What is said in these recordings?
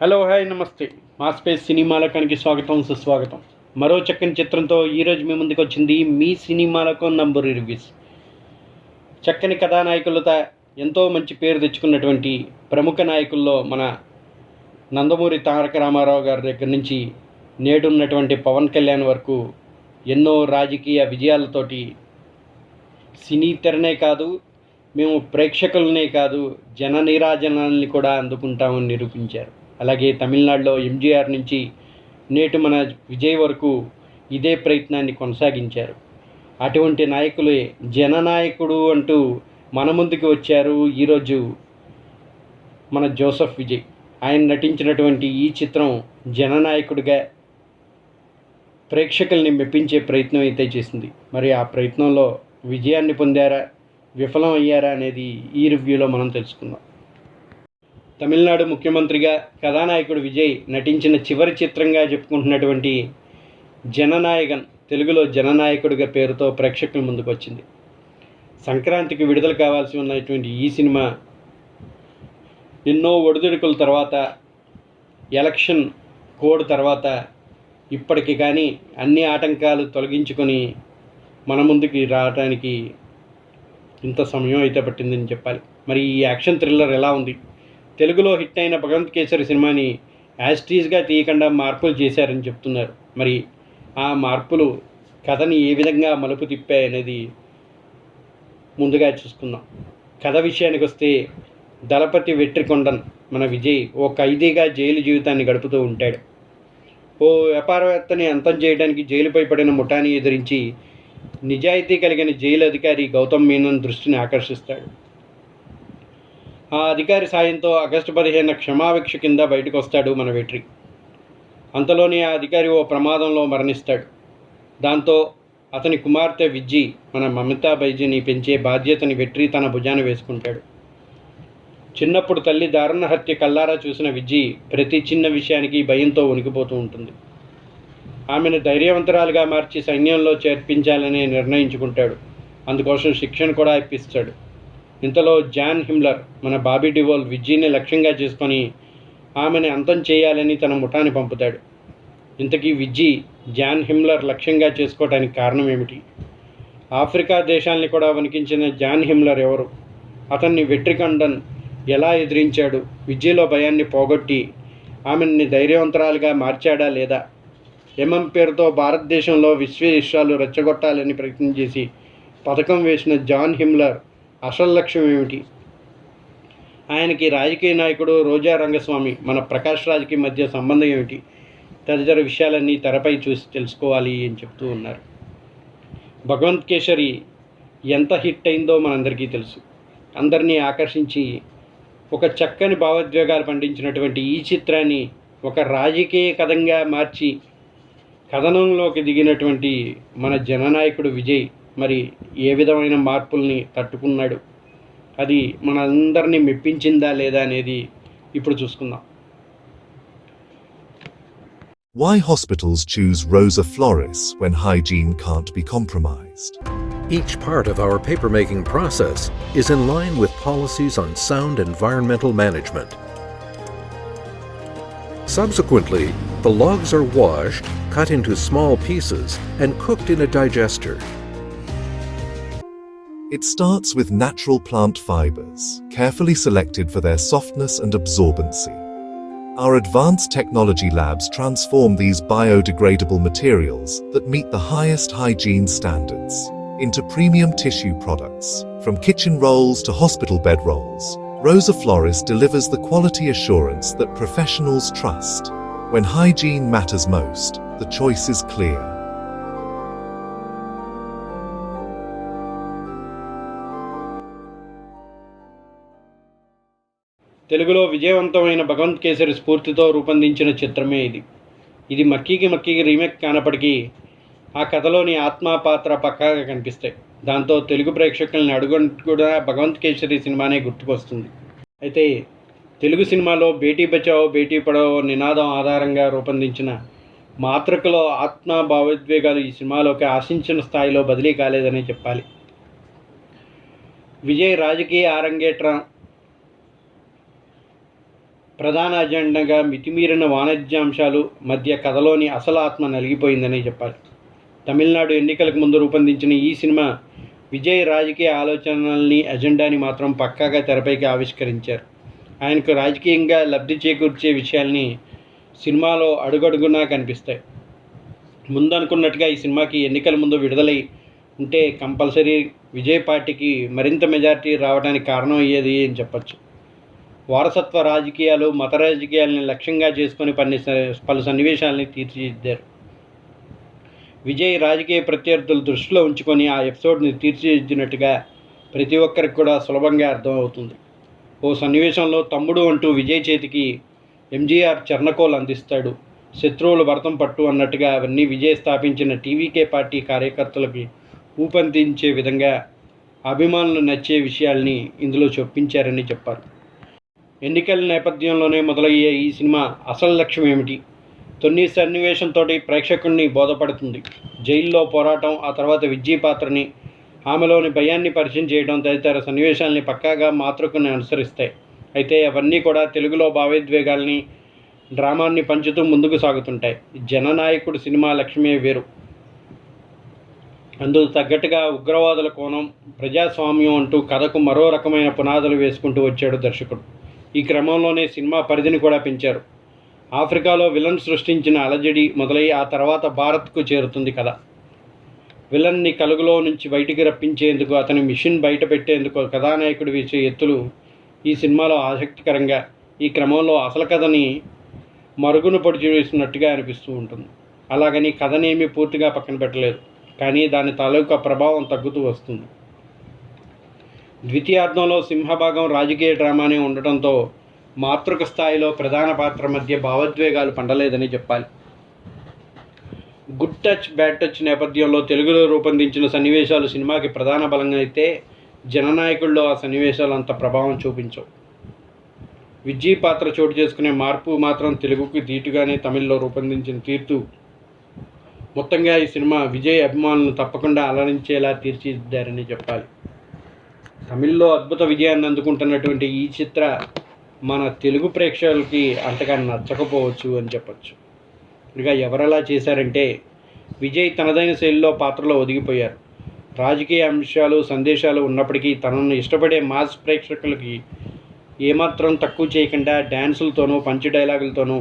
Hello hi నమస్తే. మా space సినిమాలకానికి స్వాగతం సుస్వాగతం. మరో చక్కని చిత్రంతో ఈరోజు మీ ముందుకు వచ్చింది మీ సినిమాలకు నంబర్ రివ్యూస్. చక్కని కథానాయకులతో ఎంతో మంచి పేరు తెచ్చుకున్నటువంటి ప్రముఖ నాయకుల్లో మన నందమూరి తారక రామారావు గారి దగ్గర నుంచి నేడున్నటువంటి పవన్ కళ్యాణ్ వరకు ఎన్నో రాజకీయ విజయాలతోటి సినీ తెరనే కాదు, మేము ప్రేక్షకులనే కాదు, జన నీరాజనాల్ని కూడా అందుకుంటామని నిరూపించారు. అలాగే తమిళనాడులో ఎంజీఆర్ నుంచి నేటి మన విజయ్ వరకు ఇదే ప్రయత్నాన్ని కొనసాగించారు. అటువంటి నాయకులే జననాయకుడు అంటూ మన ముందుకు వచ్చారు ఈరోజు మన జోసెఫ్ విజయ్. ఆయన నటించినటువంటి ఈ చిత్రం జననాయకుడిగా ప్రేక్షకుల్ని మెప్పించే ప్రయత్నం అయితే చేసింది. మరి ఆ ప్రయత్నంలో విజయాన్ని పొందారా, విఫలం అయ్యారా అనేది ఈ రివ్యూలో మనం తెలుసుకుందాం. తమిళనాడు ముఖ్యమంత్రిగా కథానాయకుడు విజయ్ నటించిన చివరి చిత్రంగా చెప్పుకుంటున్నటువంటి జననాయకన్ తెలుగులో జననాయకుడిగా పేరుతో ప్రేక్షకుల ముందుకు వచ్చింది. సంక్రాంతికి విడుదల కావాల్సి ఉన్నటువంటి ఈ సినిమా ఎన్నో ఒడిదుడుకుల తర్వాత, ఎలక్షన్ కోడ్ తర్వాత ఇప్పటికి కానీ అన్ని ఆటంకాలు తొలగించుకొని మన ముందుకి రావడానికి ఇంత సమయం అయితే పట్టిందని చెప్పాలి. మరి ఈ యాక్షన్ థ్రిల్లర్ ఎలా ఉంది? తెలుగులో హిట్ అయిన భగవంత్ కేసరి సినిమాని యాస్టీజ్గా తీయకుండా మార్పులు చేశారని చెప్తున్నారు. మరి ఆ మార్పులు కథని ఏ విధంగా మలుపు తిప్పాయనేది ముందుగా చూసుకుందాం. కథ విషయానికి వస్తే దళపతి వెట్రికొండన్ మన విజయ్ ఓ ఖైదీగా జైలు జీవితాన్ని గడుపుతూ ఉంటాడు. ఓ వ్యాపారవేత్తని అంతం చేయడానికి జైలుపై పడిన ముఠాని ఎదిరించి నిజాయితీ కలిగిన జైలు అధికారి గౌతమ్ మీనన్ దృష్టిని ఆకర్షిస్తాడు. ఆ అధికారి సాయంతో ఆగస్టు 15 క్షమాభిక్ష కింద బయటకు వస్తాడు మన వెట్రి. అంతలోనే ఆ అధికారి ఓ ప్రమాదంలో మరణిస్తాడు. దాంతో అతని కుమార్తె విజ్జి మన మమతా బైజీని పెంచే బాధ్యతని వెట్రి తన భుజాన వేసుకుంటాడు. చిన్నప్పుడు తల్లి దారుణ హత్య కల్లారా చూసిన విజ్జి ప్రతి చిన్న విషయానికి భయంతో వణికిపోతూ ఉంటుంది. ఆమెను ధైర్యవంతురాలుగా మార్చి సైన్యంలో చేర్పించాలని నిర్ణయించుకుంటాడు. అందుకోసం శిక్షణ కూడా ఇప్పిస్తాడు. ఇంతలో జాన్ హిమ్లర్ మన బాబీ డివోల్ విజ్జీని లక్ష్యంగా చేసుకొని ఆమెను అంతం చేయాలని తన ముఠాని పంపుతాడు. ఇంతకీ విజ్జీ జాన్ హిమ్లర్ లక్ష్యంగా చేసుకోవడానికి కారణం ఏమిటి? ఆఫ్రికా దేశాల్ని కూడా వణికించిన జాన్ హిమ్లర్ ఎవరు? అతన్ని వెట్రికొండన్ ఎలా ఎదిరించాడు? విజ్జీలో భయాన్ని పోగొట్టి ఆమెని ధైర్యవంతురాలుగా మార్చాడా లేదా? ఎంఎం పేరుతో భారతదేశంలో విశ్వాలు రెచ్చగొట్టాలని ప్రయత్నం చేసి పథకం వేసిన జాన్ హిమ్లర్ అసలు లక్ష్యం ఏమిటి? ఆయనకి రాజకీయ నాయకుడు రోజా రంగస్వామి మన ప్రకాష్ రాజ్కి మధ్య సంబంధం ఏమిటి? తదితర విషయాలన్నీ తెరపై చూసి తెలుసుకోవాలి అని చెప్తూ ఉన్నారు. భగవంత్ కేసరి ఎంత హిట్ అయిందో మనందరికీ తెలుసు. అందరినీ ఆకర్షించి ఒక చక్కని భావోద్వేగాలు పండించినటువంటి ఈ చిత్రాన్ని ఒక రాజకీయ కథంగా మార్చి కథనంలోకి దిగినటువంటి మన జననాయకుడు విజయ్ మరి ఏ విధమైన మార్పుల్ని తట్టుకున్నాడు, అది మనందరినీ మెప్పించిందా లేదా అనేది ఇప్పుడు చూసుకుందాం. Why hospitals choose Rosa Flores when hygiene can't be compromised. Each part of our papermaking process is in line with policies on sound environmental management. Subsequently, the logs are washed, cut into small pieces, and cooked in a digester. It starts with natural plant fibers, carefully selected for their softness and absorbency. Our advanced technology labs transform these biodegradable materials that meet the highest hygiene standards into premium tissue products. From kitchen rolls to hospital bed rolls, Rosa Flores delivers the quality assurance that professionals trust. When hygiene matters most, the choice is clear. తెలుగులో విజయవంతమైన భగవంత్ కేసరి స్ఫూర్తితో రూపొందించిన చిత్రమే ఇది. ఇది మక్కీకి remake కానప్పటికీ ఆ కథలోని ఆత్మ పాత్ర పక్కాగా కనిపిస్తాయి. దాంతో తెలుగు ప్రేక్షకుల్ని అడుగుంటూ కూడా భగవంత్ కేసరి సినిమానే గుర్తుకొస్తుంది. అయితే తెలుగు సినిమాలో బేటీ బచావో బేటీ పడావో నినాదం ఆధారంగా రూపొందించిన మాతృకలో ఆత్మ భావోద్వేగాలు ఈ సినిమాలోకి ఆశించిన స్థాయిలో బదిలీ కాలేదనే చెప్పాలి. విజయ్ రాజకీయ అరంగేట్రం ప్రధాన అజెండాగా మితిమీరిన వాణిజ్యాంశాలు మధ్య కథలోని అసలు ఆత్మ నలిగిపోయిందని చెప్పాలి. తమిళనాడు ఎన్నికలకు ముందు రూపొందించిన ఈ సినిమా విజయ్ రాజకీయ ఆలోచనల్ని అజెండాని మాత్రం పక్కాగా తెరపైకి ఆవిష్కరించారు. ఆయనకు రాజకీయంగా లబ్ధి చేకూర్చే విషయాల్ని సినిమాలో అడుగడుగునా కనిపిస్తాయి. ముందు అనుకున్నట్టుగా ఈ సినిమాకి ఎన్నికల ముందు విడుదలై ఉంటే కంపల్సరీ విజయ్ పార్టీకి మరింత మెజారిటీ రావడానికి కారణం అయ్యేది అని చెప్పచ్చు. వారసత్వ రాజకీయాలు, మత రాజకీయాలని లక్ష్యంగా చేసుకొని పలు సన్నివేశాలని తీర్చిదిద్దారు. విజయ్ రాజకీయ ప్రత్యర్థులు దృష్టిలో ఉంచుకొని ఆ ఎపిసోడ్ని తీర్చిదిద్దినట్టుగా ప్రతి ఒక్కరికి కూడా సులభంగా అర్థమవుతుంది. ఓ సన్నివేశంలో తమ్ముడు అంటూ విజయ్ చేతికి ఎంజీఆర్ చర్నకోల్ అందిస్తాడు. శత్రువులు భరతం పట్టు అన్నట్టుగా అవన్నీ విజయ్ స్థాపించిన టీవీకే పార్టీ కార్యకర్తలకి ఊపందించే విధంగా అభిమానులు నచ్చే విషయాల్ని ఇందులో చొప్పించారని చెప్పారు. ఎన్నికల నేపథ్యంలోనే మొదలయ్యే ఈ సినిమా అసలు లక్ష్యం ఏమిటి? తొన్ని సన్నివేశంతో ప్రేక్షకుడిని బోధపడుతుంది. జైల్లో పోరాటం, ఆ తర్వాత విజయ్ పాత్రని, ఆమెలోని భయాన్ని పరిచయం చేయడం తదితర సన్నివేశాలని పక్కాగా మాతృకని అనుసరిస్తాయి. అయితే అవన్నీ కూడా తెలుగులో భావోద్వేగాల్ని, డ్రామాన్ని పంచుతూ ముందుకు సాగుతుంటాయి. జననాయకుడు సినిమా లక్ష్యమే వేరు. అందుకు తగ్గట్టుగా ఉగ్రవాదుల కోణం, ప్రజాస్వామ్యం అంటూ కథకు మరో రకమైన పునాదులు వేసుకుంటూ వచ్చాడు దర్శకుడు. ఈ క్రమంలోనే సినిమా పరిధిని కూడా పెంచారు. ఆఫ్రికాలో విలన్ సృష్టించిన అలజడి మొదలై ఆ తర్వాత భారత్కు చేరుతుంది కథ. విలన్ని కలుగులో నుంచి బయటికి రప్పించేందుకు, అతని మిషన్ బయట పెట్టేందుకు కథానాయకుడు వేసే ఎత్తులు ఈ సినిమాలో ఆసక్తికరంగా, ఈ క్రమంలో అసలు కథని మరుగున పొడి చేసినట్టుగా అనిపిస్తూ ఉంటుంది. అలాగని కథనేమీ పూర్తిగా పక్కన పెట్టలేదు, కానీ దాని తాలూకా ప్రభావం తగ్గుతూ వస్తుంది. ద్వితీయార్థంలో సింహభాగం రాజకీయ డ్రామానే ఉండటంతో మాతృక స్థాయిలో ప్రధాన పాత్ర మధ్య భావోద్వేగాలు పండలేదని చెప్పాలి. గుడ్ టచ్, బ్యాడ్ టచ్ నేపథ్యంలో తెలుగులో రూపొందించిన సన్నివేశాలు సినిమాకి ప్రధాన బలంగా అయితే, జననాయకుల్లో ఆ సన్నివేశాలు అంత ప్రభావం చూపించవు. విజయ్ పాత్ర చోటు చేసుకునే మార్పు మాత్రం తెలుగుకి ధీటుగానే తమిళ్లో రూపొందించిన తీర్పు మొత్తంగా ఈ సినిమా విజయ్ అభిమానులను తప్పకుండా అలరించేలా తీర్చిదిద్దారని చెప్పాలి. తమిళ్లో అద్భుత విజయాన్ని అందుకుంటున్నటువంటి ఈ చిత్ర మన తెలుగు ప్రేక్షకులకి అంతగా నచ్చకపోవచ్చు అని చెప్పచ్చు. ఇక ఎవరలా చేశారంటే, విజయ్ తనదైన శైలిలో పాత్రలో ఒదిగిపోయారు. రాజకీయ అంశాలు, సందేశాలు ఉన్నప్పటికీ తనను ఇష్టపడే మాస్ ప్రేక్షకులకి ఏమాత్రం తక్కువ చేయకుండా డ్యాన్సులతోనూ, పంచ్ డైలాగులతోనూ,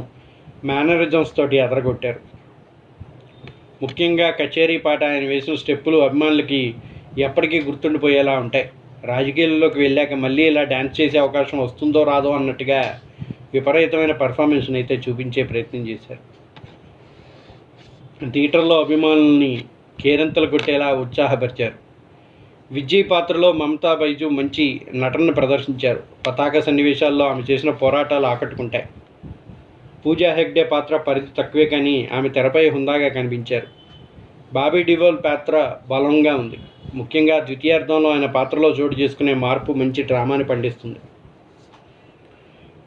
మేనరిజమ్స్ తోటి అదరగొట్టారు. ముఖ్యంగా కచేరీ పాట ఆయన వేసిన స్టెప్పులు అభిమానులకి ఎప్పటికీ గుర్తుండిపోయేలా ఉంటాయి. రాజకీయాల్లోకి వెళ్ళాక మళ్ళీ ఇలా డ్యాన్స్ చేసే అవకాశం వస్తుందో రాదో అన్నట్టుగా విపరీతమైన పర్ఫార్మెన్స్ని అయితే చూపించే ప్రయత్నం చేశారు. థియేటర్లో అభిమానుల్ని కేరింతలు కొట్టేలా ఉత్సాహపరిచారు. విజయ్ పాత్రలో మమతా బైజు మంచి నటనను ప్రదర్శించారు. పతాక సన్నివేశాల్లో ఆమె చేసిన పోరాటాలు ఆకట్టుకుంటాయి. పూజా హెగ్డే పాత్ర పరిధి తక్కువే, కానీ ఆమె తెరపై హుందాగా కనిపించారు. బాబీ డియోల్ పాత్ర బలంగా ఉంది. ముఖ్యంగా ద్వితీయార్థంలో ఆయన పాత్రలో చోటు చేసుకునే మార్పు మంచి డ్రామాని పండిస్తుంది.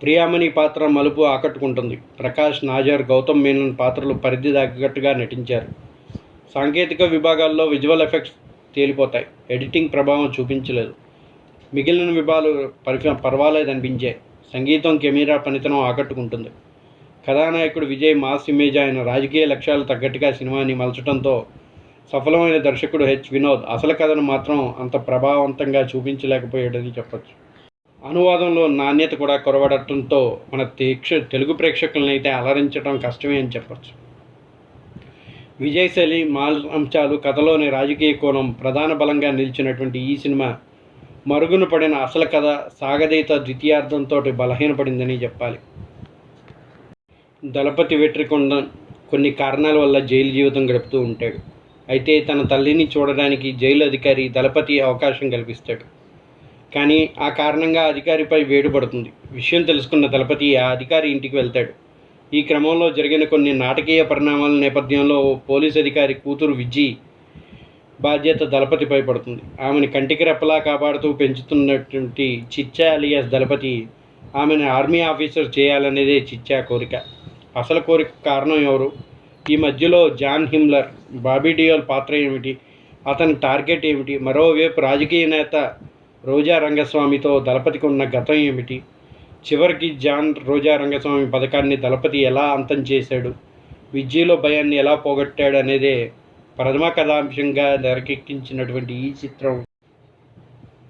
ప్రియామణి పాత్ర మలుపు ఆకట్టుకుంటుంది. ప్రకాష్ నాజర్, గౌతమ్ మేనన్ పాత్రలు పరిధి తగ్గట్టుగా నటించారు. సాంకేతిక విభాగాల్లో విజువల్ ఎఫెక్ట్స్ తేలిపోతాయి. ఎడిటింగ్ ప్రభావం చూపించలేదు. మిగిలిన విభాగాలు పర్వాలేదనిపించాయి. సంగీతం, కెమెరా పనితనం ఆకట్టుకుంటుంది. కథానాయకుడు విజయ్ మాస్ ఇమేజ్ ఆయన రాజకీయ లక్ష్యాలు తగ్గట్టుగా సినిమాని మలచడంతో సఫలమైన దర్శకుడు హెచ్ వినోద్ అసలు కథను మాత్రం అంత ప్రభావవంతంగా చూపించలేకపోయాడని చెప్పచ్చు. అనువాదంలో నాణ్యత కూడా కొరవడటంతో మన తెలుగు ప్రేక్షకులను అయితే అలరించడం కష్టమే అని చెప్పచ్చు. విజయ్ శైలి, మాల్ అంశాలు, కథలోని రాజకీయ కోణం ప్రధాన బలంగా నిలిచినటువంటి ఈ సినిమా మరుగున పడిన అసలు కథ సాగదీత ద్వితీయార్థంతో బలహీనపడిందని చెప్పాలి. దళపతి వెట్రికొండన్ కొన్ని కారణాల వల్ల జైలు జీవితం గడుపుతూ ఉంటాడు. అయితే తన తల్లిని చూడడానికి జైలు అధికారి దళపతి అవకాశం కల్పిస్తాడు. కానీ ఆ కారణంగా అధికారిపై వేడు పడుతుంది. విషయం తెలుసుకున్న దళపతి ఆ అధికారి ఇంటికి వెళ్తాడు. ఈ క్రమంలో జరిగిన కొన్ని నాటకీయ పరిణామాల నేపథ్యంలో పోలీస్ అధికారి కూతురు విజయ్ బాధ్యత దళపతిపై పడుతుంది. ఆమెను కంటికి రెప్పలా కాపాడుతూ పెంచుతున్నటువంటి చిచ్చా అలియాస్ దళపతి ఆమెను ఆర్మీ ఆఫీసర్ చేయాలనేదే చిచ్చా కోరిక. అసలు కోరిక కారణం ఎవరు? ఈ మధ్యలో జాన్ హిమ్లర్, బాబీ డియోల్ పాత్ర ఏమిటి? అతని టార్గెట్ ఏమిటి? మరోవైపు రాజకీయ నేత రోజా రంగస్వామితో దళపతికి ఉన్న గతం ఏమిటి? చివరికి జాన్ రోజా రంగస్వామి పథకాన్ని దళపతి ఎలా అంతం చేశాడు, విద్యలో భయాన్ని ఎలా పోగొట్టాడు అనేదే ప్రథమ కథాంశంగా తెరకెక్కించినటువంటి ఈ చిత్రం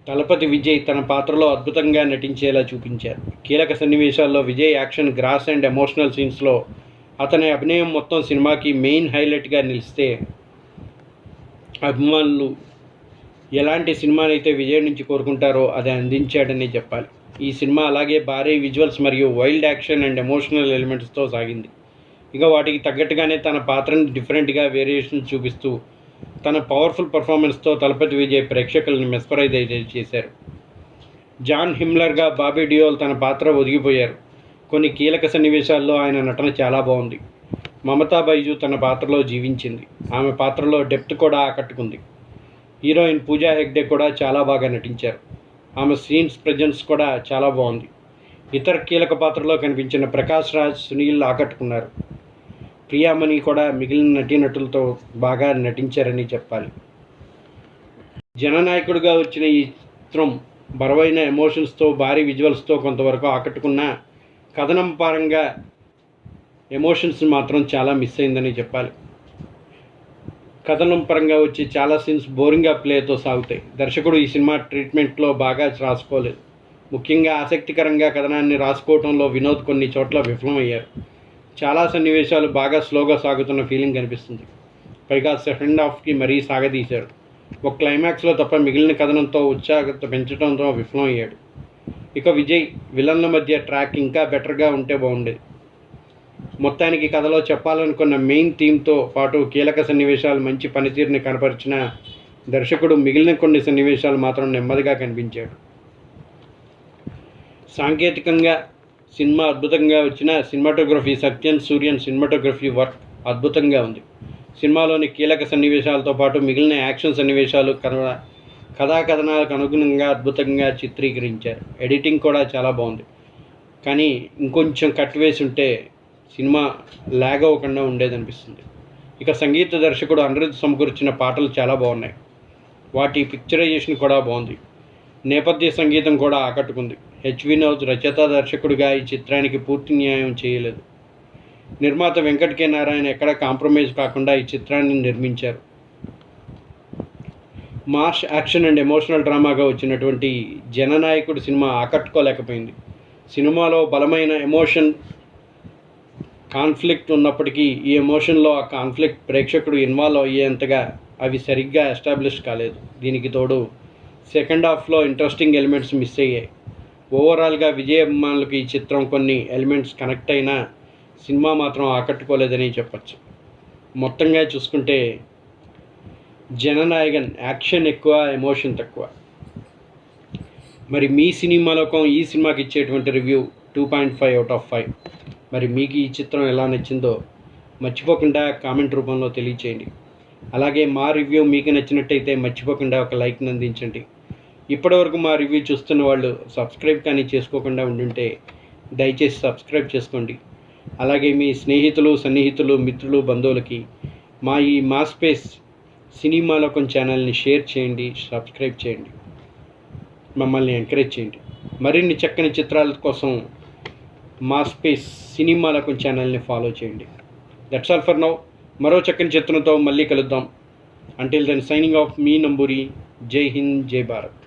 దళపతి విజయ్ తన పాత్రలో అద్భుతంగా నటించేలా చూపించారు. కీలక సన్నివేశాల్లో విజయ్ యాక్షన్, గ్రాస్ అండ్ ఎమోషనల్ సీన్స్లో అతని అభినయం మొత్తం సినిమాకి మెయిన్ హైలైట్గా నిలిస్తే, అభిమానులు ఎలాంటి సినిమానైతే విజయ్ నుంచి కోరుకుంటారో అది అందించాడని చెప్పాలి. ఈ సినిమా అలాగే భారీ విజువల్స్ మరియు వైల్డ్ యాక్షన్ అండ్ ఎమోషనల్ ఎలిమెంట్స్తో సాగింది. ఇక వాటికి తగ్గట్టుగానే తన పాత్రను డిఫరెంట్గా వేరియేషన్ చూపిస్తూ తన పవర్ఫుల్ పర్ఫార్మెన్స్తో దళపతి విజయ్ ప్రేక్షకులను మెస్పరైజ్ చేశారు. జాన్ హిమ్లర్గా బాబీ డియోల్ తన పాత్ర ఒదిగిపోయారు. కొన్ని కీలక సన్నివేశాల్లో ఆయన నటన చాలా బాగుంది. మమతా బైజు తన పాత్రలో జీవించింది. ఆమె పాత్రలో డెప్త్ కూడా ఆకట్టుకుంది. హీరోయిన్ పూజా హెగ్డే కూడా చాలా బాగా నటించారు. ఆమె సీన్స్ ప్రెజెన్స్ కూడా చాలా బాగుంది. ఇతర కీలక పాత్రలో కనిపించిన ప్రకాష్ రాజ్, సునీల్ ఆకట్టుకున్నారు. ప్రియామణి కూడా మిగిలిన నటీనటులతో బాగా నటించారని చెప్పాలి. జననాయకుడిగా వచ్చిన ఈ చిత్రం బరువైన ఎమోషన్స్తో, భారీ విజువల్స్తో కొంతవరకు ఆకట్టుకున్న కథనం పరంగా ఎమోషన్స్ మాత్రం చాలా మిస్ అయిందని చెప్పాలి. కథనం పరంగా వచ్చి చాలా సీన్స్ బోరింగ్గా ప్లేతో సాగుతాయి. దర్శకుడు ఈ సినిమా ట్రీట్మెంట్లో బాగా రాసుకోలేదు. ముఖ్యంగా ఆసక్తికరంగా కథనాన్ని రాసుకోవడంలో వినోద్ కొన్ని చోట్ల విఫలమయ్యారు. చాలా సన్నివేశాలు బాగా స్లోగా సాగుతున్న ఫీలింగ్ కనిపిస్తుంది. పైగా సెకండ్ హాఫ్కి మరీ సాగదీశాడు. ఒక క్లైమాక్స్లో తప్ప మిగిలిన కథనంతో ఉత్సాహత పెంచడంతో విఫలమయ్యాడు. ఇక విజయ్ విలన్ల మధ్య ట్రాక్ ఇంకా బెటర్గా ఉంటే బాగుండేది. మొత్తానికి కథలో చెప్పాలనుకున్న మెయిన్ థీమ్తో పాటు కీలక సన్నివేశాలు మంచి పనితీరుని కనపరిచిన దర్శకుడు మిగిలిన కొన్ని సన్నివేశాలు మాత్రం నెమ్మదిగా కనిపించాడు. సాంకేతికంగా సినిమా అద్భుతంగా వచ్చిన cinematography, Sathyan Suryan cinematography work అద్భుతంగా ఉంది. సినిమాలోని కీలక సన్నివేశాలతో పాటు మిగిలిన యాక్షన్ సన్నివేశాలు కథాకథనాలకు అనుగుణంగా అద్భుతంగా చిత్రీకరించారు. ఎడిటింగ్ కూడా చాలా బాగుంది. కానీ ఇంకొంచెం కట్ వేసి ఉంటే సినిమా ల్యాగ్ అవ్వకుండా ఉండేదనిపిస్తుంది. ఇక సంగీత దర్శకుడు అనిరుద్ధ్ సమకూర్చిన పాటలు చాలా బాగున్నాయి. వాటి పిక్చరైజేషన్ కూడా బాగుంది. నేపథ్య సంగీతం కూడా ఆకట్టుకుంది. హెచ్ వినోద్ రచయిత దర్శకుడిగా ఈ చిత్రానికి పూర్తి న్యాయం చేయలేదు. నిర్మాత వెంకట్ కె నారాయణ ఎక్కడ కాంప్రమైజ్ కాకుండా ఈ చిత్రాన్ని నిర్మించారు. మార్ష్ యాక్షన్ అండ్ ఎమోషనల్ డ్రామాగా వచ్చినటువంటి జననాయకుడు సినిమా ఆకట్టుకోలేకపోయింది. సినిమాలో బలమైన ఎమోషన్, కాన్ఫ్లిక్ట్ ఉన్నప్పటికీ ఈ ఎమోషన్లో ఆ కాన్ఫ్లిక్ట్ ప్రేక్షకుడు ఇన్వాల్వ్ అయ్యేంతగా అవి సరిగ్గా ఎస్టాబ్లిష్ కాలేదు. దీనికి తోడు సెకండ్ హాఫ్లో ఇంట్రెస్టింగ్ ఎలిమెంట్స్ మిస్ అయ్యాయి. ఓవరాల్గా విజయ్ అభిమానులకు ఈ చిత్రం కొన్ని ఎలిమెంట్స్ కనెక్ట్ అయినా సినిమా మాత్రం ఆకట్టుకోలేదని చెప్పచ్చు. మొత్తంగా చూసుకుంటే జననాయకన్ యాక్షన్ ఎక్కువ, ఎమోషన్ తక్కువ. మరి మీ సినిమా లోకం ఈ సినిమాకి ఇచ్చేటువంటి రివ్యూ 2.5 out of 5. మరి మీకు ఈ చిత్రం ఎలా నచ్చిందో మర్చిపోకుండా కామెంట్ రూపంలో తెలియచేయండి. అలాగే మా రివ్యూ మీకు నచ్చినట్టయితే మర్చిపోకుండా ఒక లైక్ని అందించండి. ఇప్పటివరకు మా రివ్యూ చూస్తున్న వాళ్ళు సబ్స్క్రైబ్ కానీ చేసుకోకుండా ఉండుంటే దయచేసి సబ్స్క్రైబ్ చేసుకోండి. అలాగే మీ స్నేహితులు, సన్నిహితులు, మిత్రులు, బంధువులకి మా స్పేస్ సినిమా లోకం ఛానల్ని షేర్ చేయండి, సబ్స్క్రైబ్ చేయండి, మమ్మల్ని ఎంకరేజ్ చేయండి. మరిన్ని చక్కని చిత్రాల కోసం మా స్పేస్ సినిమా లోకం ఛానల్ని ఫాలో చేయండి. That's all for now. మరో చక్కని చిత్రంతో మళ్ళీ కలుద్దాం. అంటిల్ దెన్ సైనింగ్ ఆఫ్ మీ నంబూరి. జై హింద్, జై భారత్.